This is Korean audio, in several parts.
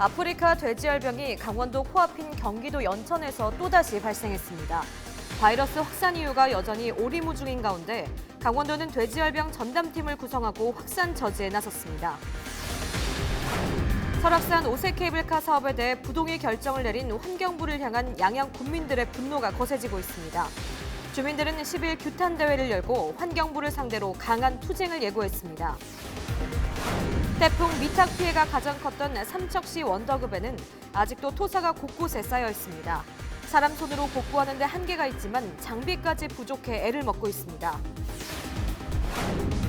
아프리카 돼지열병이 강원도 코앞인 경기도 연천에서 또다시 발생했습니다. 바이러스 확산 이유가 여전히 오리무중인 가운데 강원도는 돼지열병 전담팀을 구성하고 확산 저지에 나섰습니다. 설악산 5세 케이블카 사업에 대해 부동의 결정을 내린 환경부를 향한 양양 군민들의 분노가 거세지고 있습니다. 주민들은 10일 규탄 대회를 열고 환경부를 상대로 강한 투쟁을 예고했습니다. 태풍 미탁 피해가 가장 컸던 삼척시 원덕읍에는 아직도 토사가 곳곳에 쌓여 있습니다. 사람 손으로 복구하는 데 한계가 있지만 장비까지 부족해 애를 먹고 있습니다.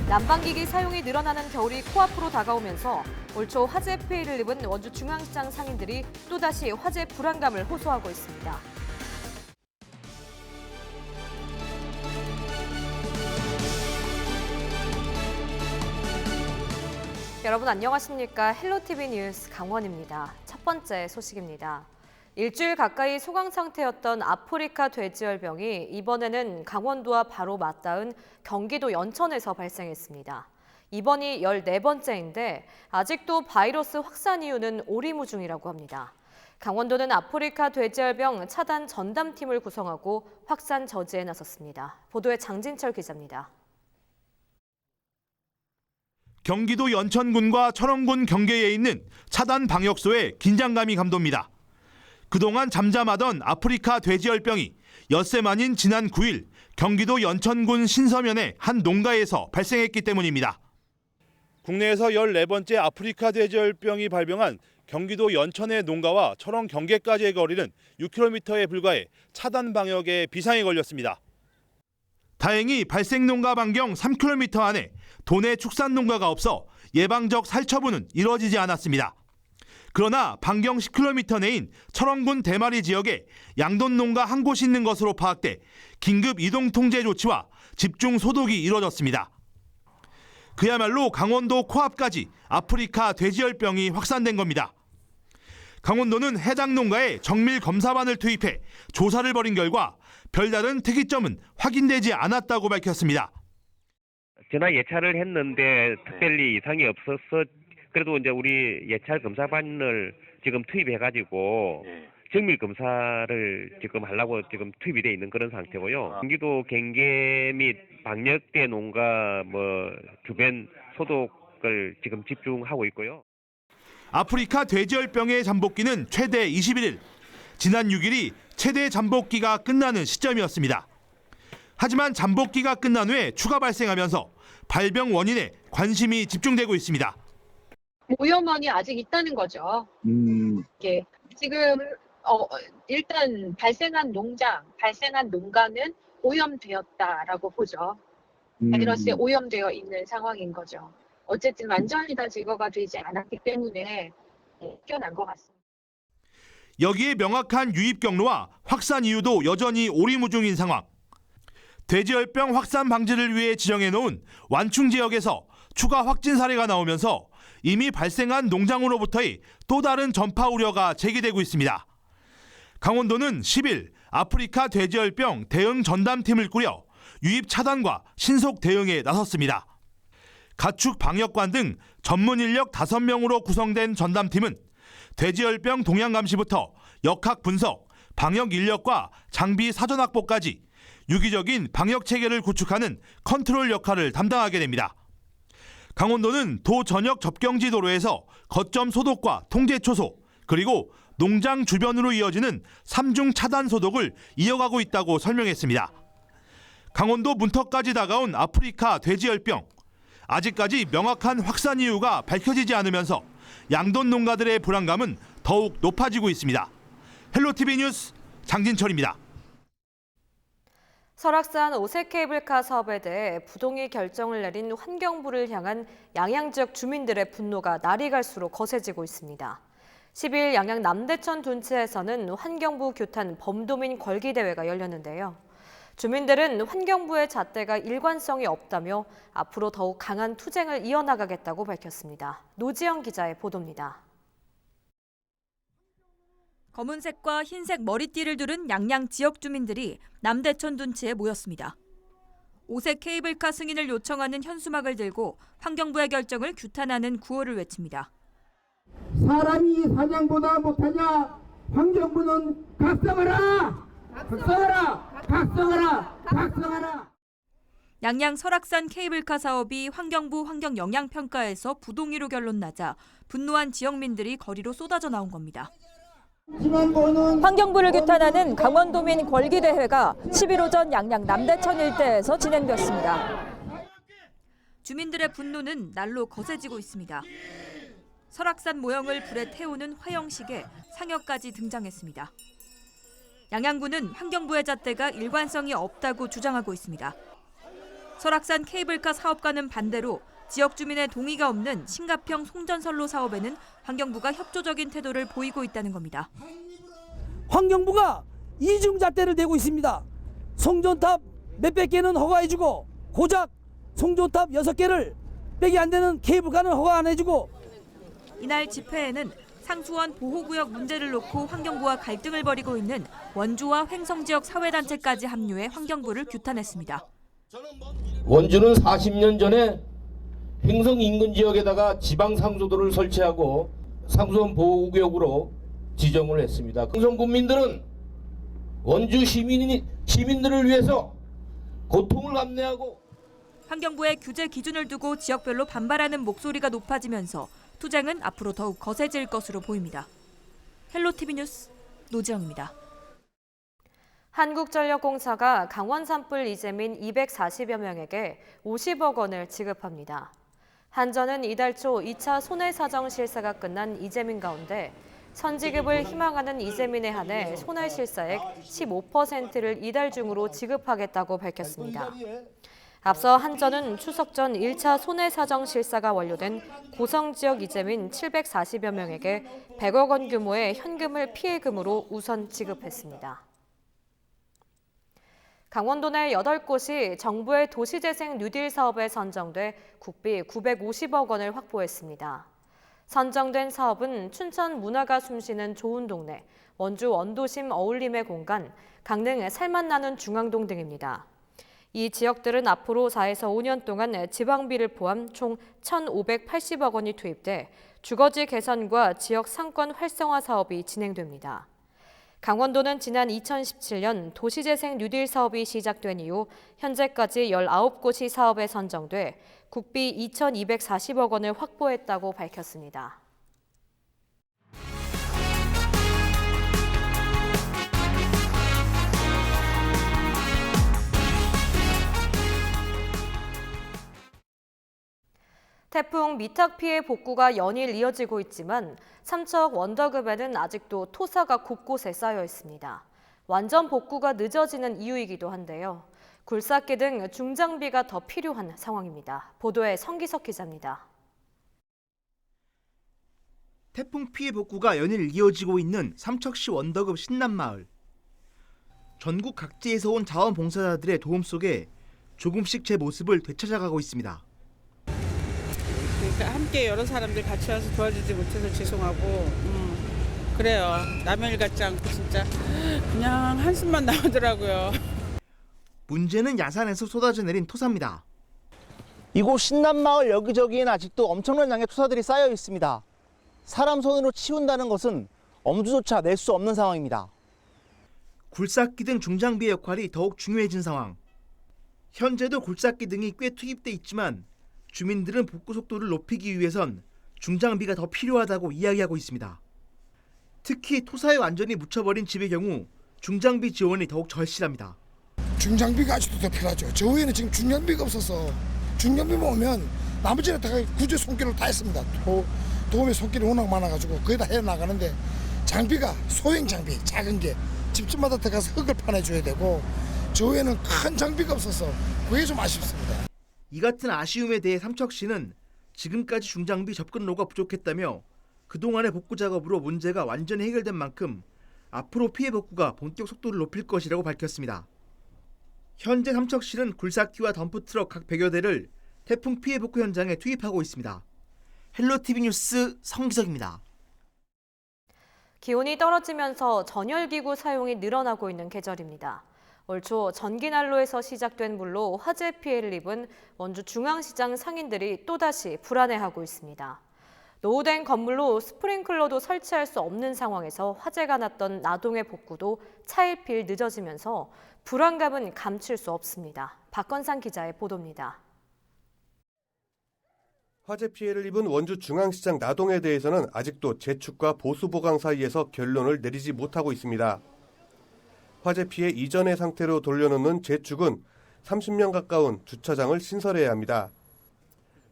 난방기기 사용이 늘어나는 겨울이 코앞으로 다가오면서 올 초 화재 피해를 입은 원주 중앙시장 상인들이 또다시 화재 불안감을 호소하고 있습니다. 여러분 안녕하십니까? 헬로티비 뉴스 강원입니다. 첫 번째 소식입니다. 일주일 가까이 소강 상태였던 아프리카 돼지열병이 이번에는 강원도와 바로 맞닿은 경기도 연천에서 발생했습니다. 이번이 14번째인데 아직도 바이러스 확산 이유는 오리무중이라고 합니다. 강원도는 아프리카 돼지열병 차단 전담팀을 구성하고 확산 저지에 나섰습니다. 보도에 장진철 기자입니다. 경기도 연천군과 철원군 경계에 있는 차단 방역소에 긴장감이 감돕니다. 그동안 잠잠하던 아프리카 돼지열병이 엿새 만인 지난 9일 경기도 연천군 신서면의 한 농가에서 발생했기 때문입니다. 국내에서 14번째 아프리카 돼지열병이 발병한 경기도 연천의 농가와 철원 경계까지의 거리는 6km에 불과해 차단 방역에 비상이 걸렸습니다. 다행히 발생 농가 반경 3km 안에 도내 축산 농가가 없어 예방적 살처분은 이루어지지 않았습니다. 그러나 반경 10km 내인 철원군 대마리 지역에 양돈 농가 한 곳 있는 것으로 파악돼 긴급 이동 통제 조치와 집중 소독이 이루어졌습니다. 그야말로 강원도 코앞까지 아프리카 돼지열병이 확산된 겁니다. 강원도는 해당 농가에 정밀 검사반을 투입해 조사를 벌인 결과 별다른 특이점은 확인되지 않았다고 밝혔습니다. 전화 예찰을 했는데 특별히 이상이 없어서 그래도 이제 우리 예찰 검사반을 지금 투입해가지고 정밀 검사를 지금 하려고 지금 투입이 돼 있는 그런 상태고요. 경기도 경계 및 방역대 농가 주변 소독을 지금 집중하고 있고요. 아프리카 돼지열병의 잠복기는 최대 21일. 지난 6일이 최대 잠복기가 끝나는 시점이었습니다. 하지만 잠복기가 끝난 후에 추가 발생하면서 발병 원인에 관심이 집중되고 있습니다. 오염원이 아직 있다는 거죠. 이게 지금 일단 발생한 농가는 오염되었다라고 보죠. 바이러스에 오염되어 있는 상황인 거죠. 어쨌든 완전히 다 제거가 되지 않았기 때문에 뛰어난 것 같습니다. 여기에 명확한 유입 경로와 확산 이유도 여전히 오리무중인 상황. 돼지열병 확산 방지를 위해 지정해놓은 완충 지역에서 추가 확진 사례가 나오면서 이미 발생한 농장으로부터의 또 다른 전파 우려가 제기되고 있습니다. 강원도는 10일 아프리카 돼지열병 대응 전담팀을 꾸려 유입 차단과 신속 대응에 나섰습니다. 가축 방역관 등 전문 인력 5명으로 구성된 전담팀은 돼지열병 동향 감시부터 역학 분석, 방역 인력과 장비 사전 확보까지 유기적인 방역 체계를 구축하는 컨트롤 역할을 담당하게 됩니다. 강원도는 도 전역 접경지 도로에서 거점 소독과 통제 초소, 그리고 농장 주변으로 이어지는 3중 차단 소독을 이어가고 있다고 설명했습니다. 강원도 문턱까지 다가온 아프리카 돼지열병. 아직까지 명확한 확산 이유가 밝혀지지 않으면서 양돈 농가들의 불안감은 더욱 높아지고 있습니다. 헬로티비 뉴스 장진철입니다. 설악산 5세 케이블카 사업에 대해 부동의 결정을 내린 환경부를 향한 양양 지역 주민들의 분노가 날이 갈수록 거세지고 있습니다. 10일 양양 남대천 둔치에서는 환경부 규탄 범도민 걸기대회가 열렸는데요. 주민들은 환경부의 잣대가 일관성이 없다며 앞으로 더욱 강한 투쟁을 이어나가겠다고 밝혔습니다. 노지영 기자의 보도입니다. 검은색과 흰색 머리띠를 두른 양양 지역 주민들이 남대천 둔치에 모였습니다. 5세 케이블카 승인을 요청하는 현수막을 들고 환경부의 결정을 규탄하는 구호를 외칩니다. 사람이 사냥보다 못하냐? 환경부는 각성하라! 각성하라! 각성하라! 각성하라! 양양 설악산 케이블카 사업이 환경부 환경영향평가에서 부동의로 결론 나자 분노한 지역민들이 거리로 쏟아져 나온 겁니다. 환경부를 규탄하는 강원도민 권리대회가 10일 오전 양양 남대천 일대에서 진행됐습니다. 주민들의 분노는 날로 거세지고 있습니다. 설악산 모형을 불에 태우는 화형식에 상여까지 등장했습니다. 양양구는 환경부의 잣대가 일관성이 없다고 주장하고 있습니다. 설악산 케이블카 사업과는 반대로 지역 주민의 동의가 없는 신가평 송전선로 사업에는 환경부가 협조적인 태도를 보이고 있다는 겁니다. 환경부가 이중잣대를 대고 있습니다. 송전탑 몇백 개는 허가해주고 고작 송전탑 6개를 빼기 안 되는 케이블카는 허가 안 해주고. 이날 집회에는 상수원 보호구역 문제를 놓고 환경부와 갈등을 벌이고 있는 원주와 횡성 지역 사회단체까지 합류해 환경부를 규탄했습니다. 원주는 40년 전에 횡성 인근 지역에다가 지방 상수도를 설치하고 상수원 보호구역으로 지정을 했습니다. 횡성 군민들은 원주 시민들을 위해서 고통을 감내하고. 환경부의 규제 기준을 두고 지역별로 반발하는 목소리가 높아지면서 투쟁은 앞으로 더욱 거세질 것으로 보입니다. 헬로티비 뉴스 노지영입니다. 한국전력공사가 강원 산불 이재민 240여 명에게 50억 원을 지급합니다. 한전은 이달 초 2차 손해사정 실사가 끝난 이재민 가운데 선지급을 희망하는 이재민에 한해 손해실사액 15%를 이달 중으로 지급하겠다고 밝혔습니다. 앞서 한전은 추석 전 1차 손해사정 실사가 완료된 고성지역 이재민 740여 명에게 100억 원 규모의 현금을 피해금으로 우선 지급했습니다. 강원도 내 8곳이 정부의 도시재생 뉴딜 사업에 선정돼 국비 950억 원을 확보했습니다. 선정된 사업은 춘천 문화가 숨쉬는 좋은 동네, 원주 원도심 어울림의 공간, 강릉 살맛 나는 중앙동 등입니다. 이 지역들은 앞으로 4에서 5년 동안 지방비를 포함 총 1,580억 원이 투입돼 주거지 개선과 지역 상권 활성화 사업이 진행됩니다. 강원도는 지난 2017년 도시재생 뉴딜 사업이 시작된 이후 현재까지 19곳이 사업에 선정돼 국비 2,240억 원을 확보했다고 밝혔습니다. 태풍 미탁 피해 복구가 연일 이어지고 있지만 삼척 원더급에는 아직도 토사가 곳곳에 쌓여 있습니다. 완전 복구가 늦어지는 이유이기도 한데요. 굴삭기 등 중장비가 더 필요한 상황입니다. 보도에 성기석 기자입니다. 태풍 피해 복구가 연일 이어지고 있는 삼척시 원더급 신남마을. 전국 각지에서 온 자원봉사자들의 도움 속에 조금씩 제 모습을 되찾아가고 있습니다. 그러니까 함께 여러 사람들 같이 와서 도와주지 못해서 죄송하고 그래요. 남의 일 같지 않고 진짜 그냥 한숨만 나오더라고요. 문제는 야산에서 쏟아져 내린 토사입니다. 이곳 신남마을 여기저기엔 아직도 엄청난 양의 토사들이 쌓여 있습니다. 사람 손으로 치운다는 것은 엄두조차 낼 수 없는 상황입니다. 굴삭기 등 중장비의 역할이 더욱 중요해진 상황. 현재도 굴삭기 등이 꽤 투입돼 있지만 주민들은 복구 속도를 높이기 위해선 중장비가 더 필요하다고 이야기하고 있습니다. 특히 토사에 완전히 묻혀버린 집의 경우 중장비 지원이 더욱 절실합니다. 중장비가 아직도 더 필요하죠. 저 위에는 지금 중장비가 없어서 중장비만 오면 나머지는 다 구조 손길을 다 했습니다. 도움의 손길이 워낙 많아가지고 거의 다 해나가는데 장비가 소형 장비, 작은 게 집집마다 들어가서 흙을 파내줘야 되고 저 위에는 큰 장비가 없어서 그게 좀 아쉽습니다. 이 같은 아쉬움에 대해 삼척시는 지금까지 중장비 접근로가 부족했다며 그동안의 복구 작업으로 문제가 완전히 해결된 만큼 앞으로 피해 복구가 본격 속도를 높일 것이라고 밝혔습니다. 현재 삼척시는 굴삭기와 덤프트럭 각 100여 대를 태풍 피해 복구 현장에 투입하고 있습니다. 헬로티비 뉴스 성기석입니다. 기온이 떨어지면서 전열기구 사용이 늘어나고 있는 계절입니다. 올 초 전기난로에서 시작된 물로 화재 피해를 입은 원주 중앙시장 상인들이 또다시 불안해하고 있습니다. 노후된 건물로 스프링클러도 설치할 수 없는 상황에서 화재가 났던 나동의 복구도 차일피일 늦어지면서 불안감은 감출 수 없습니다. 박건상 기자의 보도입니다. 화재 피해를 입은 원주 중앙시장 나동에 대해서는 아직도 재축과 보수 보강 사이에서 결론을 내리지 못하고 있습니다. 화재 피해 이전의 상태로 돌려놓는 재축은 30년 가까운 주차장을 신설해야 합니다.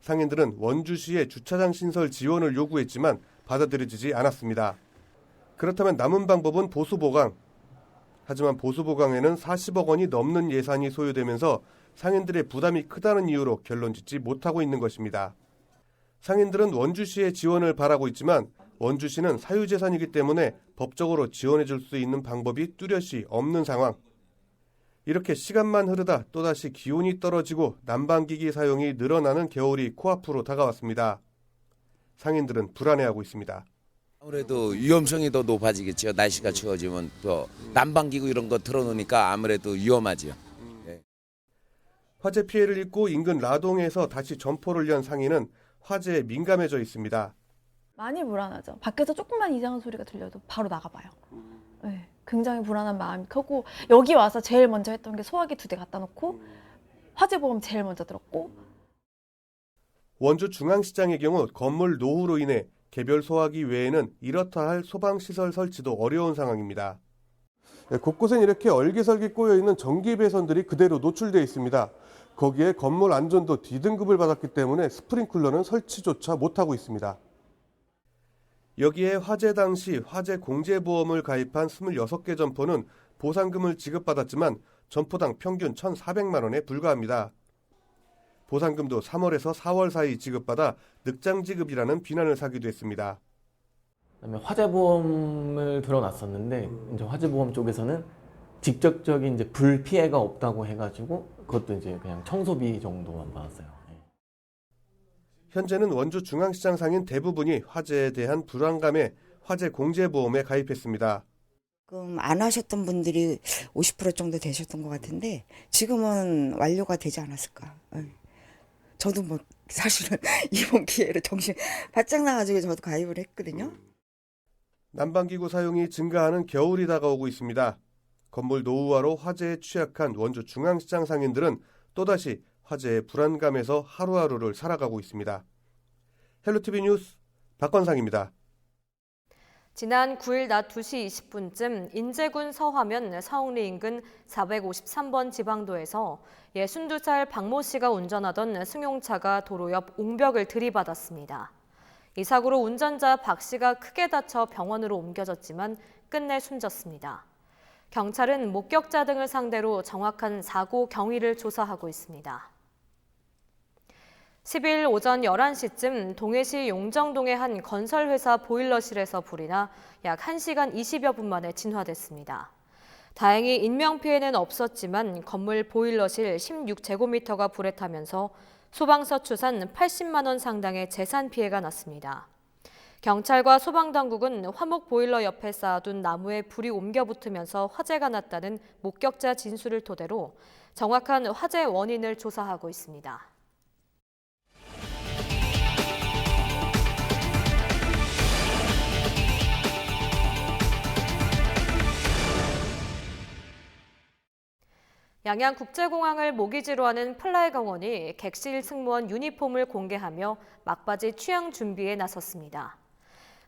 상인들은 원주시에 주차장 신설 지원을 요구했지만 받아들여지지 않았습니다. 그렇다면 남은 방법은 보수 보강. 하지만 보수 보강에는 40억 원이 넘는 예산이 소요되면서 상인들의 부담이 크다는 이유로 결론짓지 못하고 있는 것입니다. 상인들은 원주시의 지원을 바라고 있지만 원주시는 사유재산이기 때문에 법적으로 지원해줄 수 있는 방법이 뚜렷이 없는 상황. 이렇게 시간만 흐르다 또다시 기온이 떨어지고 난방기기 사용이 늘어나는 겨울이 코앞으로 다가왔습니다. 상인들은 불안해하고 있습니다. 아무래도 위험성이 더 높아지겠죠. 날씨가 추워지면 또 난방기구 이런 거 틀어놓으니까 아무래도 위험하죠. 네. 화재 피해를 입고 인근 라동에서 다시 점포를 연 상인은 화재에 민감해져 있습니다. 많이 불안하죠. 밖에서 조금만 이상한 소리가 들려도 바로 나가봐요. 네, 굉장히 불안한 마음이 크고 여기 와서 제일 먼저 했던 게 소화기 2대 갖다 놓고 화재보험 제일 먼저 들었고 원주 중앙시장의 경우 건물 노후로 인해 개별 소화기 외에는 이렇다 할 소방시설 설치도 어려운 상황입니다. 네, 곳곳엔 이렇게 얼기설기 꼬여있는 전기 배선들이 그대로 노출되어 있습니다. 거기에 건물 안전도 D등급을 받았기 때문에 스프링클러는 설치조차 못하고 있습니다. 여기에 화재 당시 화재 공제보험을 가입한 26개 점포는 보상금을 지급받았지만 점포당 평균 1,400만 원에 불과합니다. 보상금도 3월에서 4월 사이 지급받아 늑장 지급이라는 비난을 사기도 했습니다. 그다음에 화재보험을 들어놨었는데 이제 화재보험 쪽에서는 직접적인 이제 불 피해가 없다고 해가지고 그것도 이제 그냥 청소비 정도만 받았어요. 현재는 원주 중앙시장 상인 대부분이 화재에 대한 불안감에 화재 공제보험에 가입했습니다. 지금 안 하셨던 분들이 50% 정도 되셨던 것 같은데 지금은 완료가 되지 않았을까. 저도 뭐 사실은 이번 기회로 정신 바짝 나가지고 저도 가입을 했거든요. 난방기구 사용이 증가하는 겨울이 다가오고 있습니다. 건물 노후화로 화재에 취약한 원주 중앙시장 상인들은 또다시 화재의 불안감에서 하루하루를 살아가고 있습니다. 헬로티비 뉴스 박건상입니다. 지난 9일 낮 2시 20분쯤 인제군 서화면 서흥리 인근 453번 지방도에서 62살 박모 씨가 운전하던 승용차가 도로 옆 옹벽을 들이받았습니다. 이 사고로 운전자 박 씨가 크게 다쳐 병원으로 옮겨졌지만 끝내 숨졌습니다. 경찰은 목격자 등을 상대로 정확한 사고 경위를 조사하고 있습니다. 10일 오전 11시쯤 동해시 용정동의 한 건설회사 보일러실에서 불이 나 약 1시간 20여 분 만에 진화됐습니다. 다행히 인명피해는 없었지만 건물 보일러실 16제곱미터가 불에 타면서 소방서 추산 80만 원 상당의 재산 피해가 났습니다. 경찰과 소방당국은 화목 보일러 옆에 쌓아둔 나무에 불이 옮겨 붙으면서 화재가 났다는 목격자 진술을 토대로 정확한 화재 원인을 조사하고 있습니다. 양양국제공항을 모기지로 하는 플라이강원이 객실 승무원 유니폼을 공개하며 막바지 취향 준비에 나섰습니다.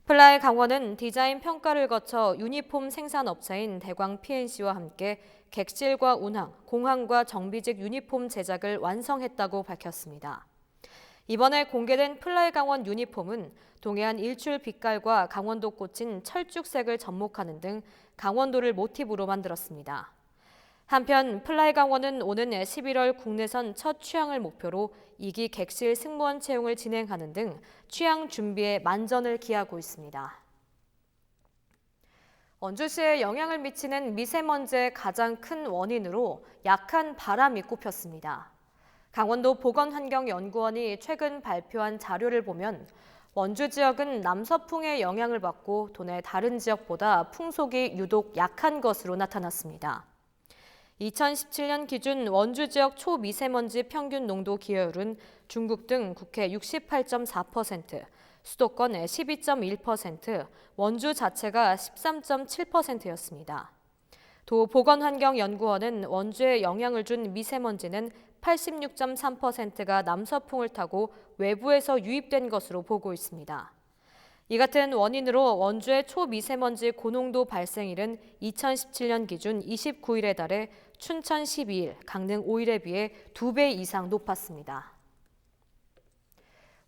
플라이강원은 디자인 평가를 거쳐 유니폼 생산업체인 대광 PNC와 함께 객실과 운항, 공항과 정비직 유니폼 제작을 완성했다고 밝혔습니다. 이번에 공개된 플라이강원 유니폼은 동해안 일출 빛깔과 강원도 꽃인 철쭉색을 접목하는 등 강원도를 모티브로 만들었습니다. 한편 플라이강원은 오는 11월 국내선 첫 취항을 목표로 2기 객실 승무원 채용을 진행하는 등 취항 준비에 만전을 기하고 있습니다. 원주시에 영향을 미치는 미세먼지의 가장 큰 원인으로 약한 바람이 꼽혔습니다. 강원도 보건환경연구원이 최근 발표한 자료를 보면 원주 지역은 남서풍의 영향을 받고 도내 다른 지역보다 풍속이 유독 약한 것으로 나타났습니다. 2017년 기준 원주 지역 초미세먼지 평균 농도 기여율은 중국 등 국해 68.4%, 수도권 12.1%, 원주 자체가 13.7%였습니다. 도 보건환경연구원은 원주에 영향을 준 미세먼지는 86.3%가 남서풍을 타고 외부에서 유입된 것으로 보고 있습니다. 이 같은 원인으로 원주의 초미세먼지 고농도 발생일은 2017년 기준 29일에 달해 춘천 12일, 강릉 5일에 비해 2배 이상 높았습니다.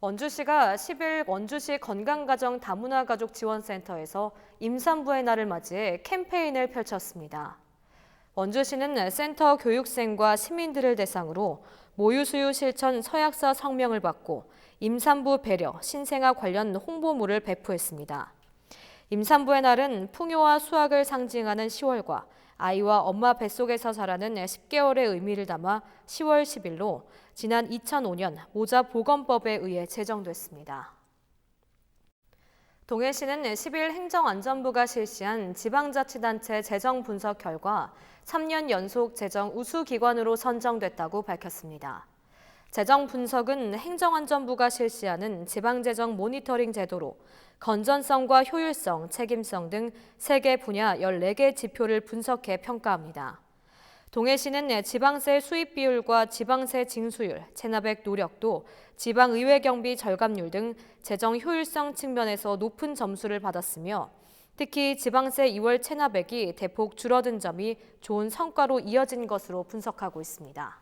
원주시가 10일 원주시 건강가정 다문화가족지원센터에서 임산부의 날을 맞이해 캠페인을 펼쳤습니다. 원주시는 센터 교육생과 시민들을 대상으로 모유수유 실천 서약서 성명을 받고 임산부 배려, 신생아 관련 홍보물을 배포했습니다. 임산부의 날은 풍요와 수확을 상징하는 10월과 아이와 엄마 뱃속에서 자라는 10개월의 의미를 담아 10월 10일로 지난 2005년 모자보건법에 의해 제정됐습니다. 동해시는 10일 행정안전부가 실시한 지방자치단체 재정 분석 결과 3년 연속 재정 우수기관으로 선정됐다고 밝혔습니다. 재정 분석은 행정안전부가 실시하는 지방재정 모니터링 제도로 건전성과 효율성, 책임성 등 3개 분야 14개 지표를 분석해 평가합니다. 동해시는 지방세 수입 비율과 지방세 징수율, 체납액 노력도, 지방의회 경비 절감률 등 재정 효율성 측면에서 높은 점수를 받았으며 특히 지방세 2월 체납액이 대폭 줄어든 점이 좋은 성과로 이어진 것으로 분석하고 있습니다.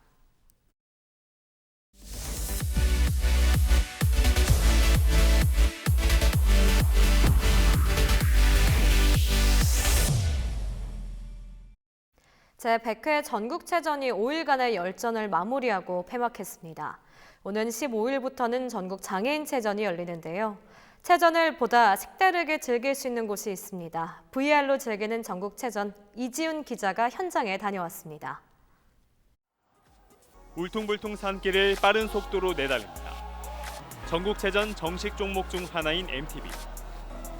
제100회 전국체전이 5일간의 열전을 마무리하고 폐막했습니다. 오는 15일부터는 전국 장애인체전이 열리는데요. 체전을 보다 색다르게 즐길 수 있는 곳이 있습니다. VR로 즐기는 전국체전, 이지훈 기자가 현장에 다녀왔습니다. 울퉁불퉁 산길을 빠른 속도로 내달립니다. 전국체전 정식 종목 중 하나인 MTB.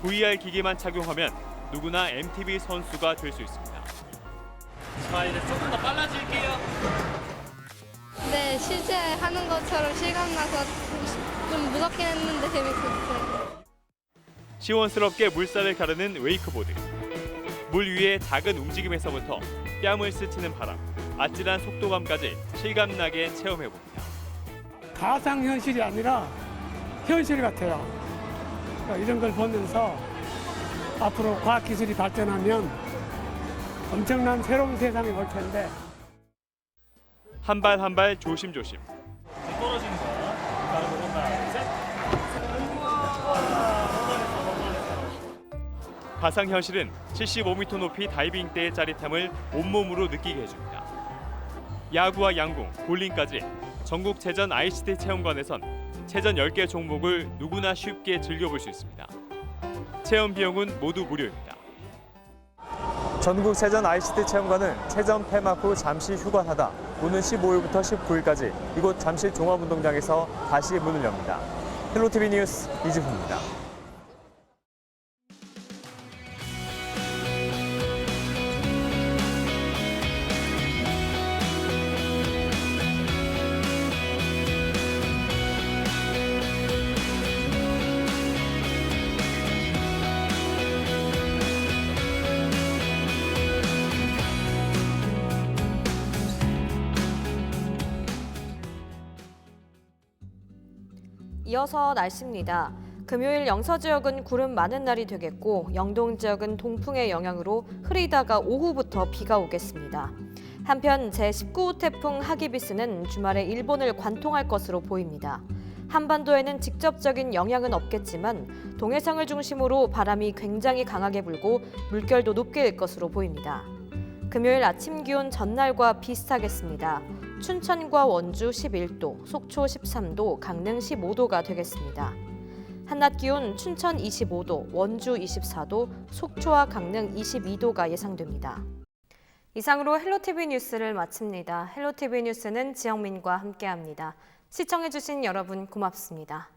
VR 기기만 착용하면 누구나 MTB 선수가 될 수 있습니다. 자, 이제 조금 더 빨라질게요. 네, 실제 하는 것처럼 실감나서 좀 무섭긴 했는데 재밌었어요. 시원스럽게 물살을 가르는 웨이크보드. 물 위의 작은 움직임에서부터 뺨을 스치는 바람, 아찔한 속도감까지 실감나게 체험해봅니다. 가상현실이 아니라 현실 같아요. 이런 걸 보면서 앞으로 과학기술이 발전하면 엄청난 새로운 세상이 올 텐데. 한 발 한 발 조심조심. 떨어지는 거야. 하나, 둘, 셋. 가상현실은 75m 높이 다이빙대의 짜릿함을 온몸으로 느끼게 해줍니다. 야구와 양궁, 볼링까지 전국체전 ICT 체험관에선 체전 10개 종목을 누구나 쉽게 즐겨볼 수 있습니다. 체험 비용은 모두 무료입니다. 전국체전 ICT 체험관은 체전 폐막 후 잠시 휴관하다 오는 15일부터 19일까지 이곳 잠실 종합운동장에서 다시 문을 엽니다. 헬로티비 뉴스 이지훈입니다. 이어서 날씨입니다. 금요일 영서 지역은 구름 많은 날이 되겠고 영동 지역은 동풍의 영향으로 흐리다가 오후부터 비가 오겠습니다. 한편 제19호 태풍 하기비스는 주말에 일본을 관통할 것으로 보입니다. 한반도에는 직접적인 영향은 없겠지만 동해상을 중심으로 바람이 굉장히 강하게 불고 물결도 높게 일 것으로 보입니다. 금요일 아침 기온 전날과 비슷하겠습니다. 춘천과 원주 11도, 속초 13도, 강릉 15도가 되겠습니다. 한낮 기온 춘천 25도, 원주 24도, 속초와 강릉 22도가 예상됩니다. 이상으로 헬로티비 뉴스를 마칩니다. 헬로티비 뉴스는 지영민과 함께합니다. 시청해주신 여러분 고맙습니다.